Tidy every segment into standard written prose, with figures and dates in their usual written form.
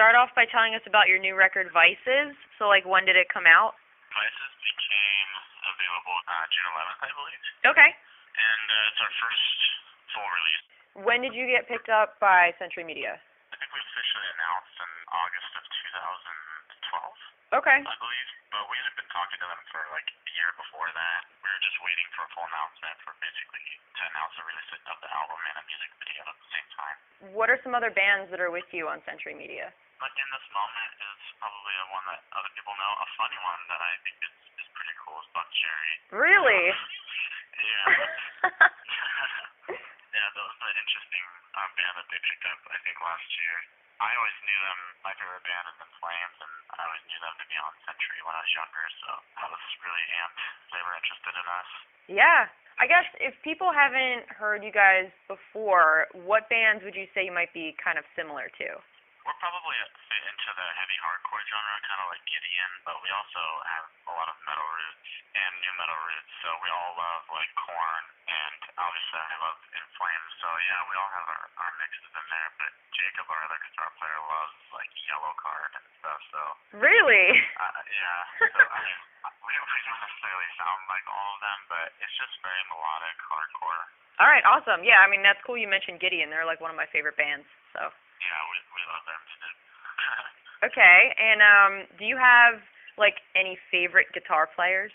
start off by telling us about your new record, Vices. So, like, when did it come out? Vices became available June 11th, I believe. Okay. And it's our first full release. When did you get picked up by Century Media? I think we officially announced in August of 2012, Okay. I believe. But we had been talking to them for like a year before that. We were just waiting for a full announcement for basically to announce the release of the album and a music video at the same time. What are some other bands that are with you on Century Media? But in this moment is probably one that other people know. A funny one that I think is pretty cool is Buck Cherry. Really? Yeah. Yeah, that was an interesting band that they picked up, I think, last year. I always knew them, my favorite band is In Flames, and I always knew them to be on Century when I was younger, so I was really amped they were interested in us. Yeah. I guess if people haven't heard you guys before, what bands would you say you might be kind of similar to? We're probably fit into the heavy hardcore genre, kind of like Gideon, but we also have a lot of metal roots and new metal roots, so we all love like Korn, and obviously I love In Flames, so yeah, we all have our mixes in there, but Jacob, our other guitar player, loves like Yellow Card and stuff, so. Really? Yeah, so I mean, we don't necessarily sound like all of them, but it's just very melodic hardcore. All right, awesome. Yeah, I mean, that's cool you mentioned Gideon. They're like one of my favorite bands, so. Yeah, we love them too. Okay, and do you have like any favorite guitar players?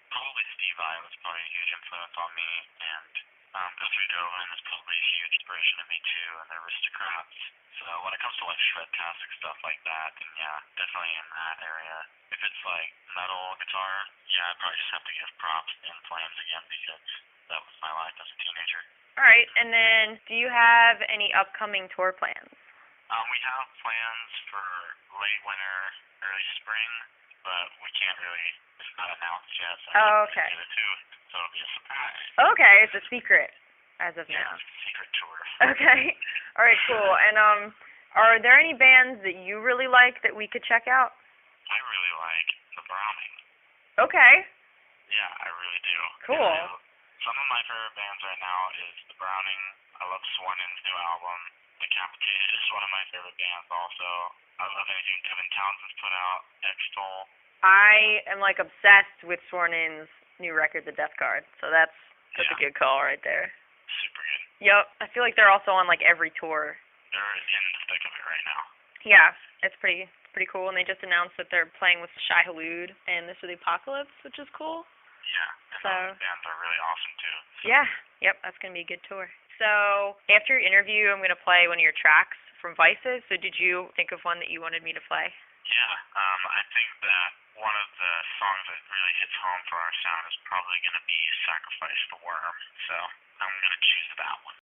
Probably Steve Vai was probably a huge influence on me, and Guthrie Govan is probably a huge inspiration to me too, and the Aristocrats. So when it comes to like shredtastic stuff like that, then yeah, definitely in that area. If it's like metal guitar, yeah, I'd probably just have to give props to In Flames again because that was my life as a teenager. All right, and then do you have any upcoming tour plans? We have plans for late winter, early spring, but we can't really, it's not announced yet, so I can't Okay. really get it too, so it'll be a surprise. Okay, it's a secret as of Yeah, now. it's a secret tour. Okay. All right, cool. And are there any bands that you really like that we could check out? I really like the Browning. Okay. Yeah, I really do. Cool. Some of my favorite bands right now is the Browning. I love Swornen's new album. Decapitated is one of my favorite bands also. I love anything Devin Townsend's put out. X-Toll. I am like obsessed with Swornen's new record, The Death Card. So that's a good call right there. Super good. Yep. I feel like they're also on like every tour. They're in the thick of it right now. Yeah, it's pretty cool. And they just announced that they're playing with Shai Hulud and This Is the Apocalypse, which is cool. Yeah, and those bands are really awesome too. So. Yeah. Yep, that's gonna be a good tour. So after your interview, I'm gonna play one of your tracks from Vices. So did you think of one that you wanted me to play? Yeah, I think that one of the songs that really hits home for our sound is probably going to be Sacrifice the Worm, so I'm going to choose that one.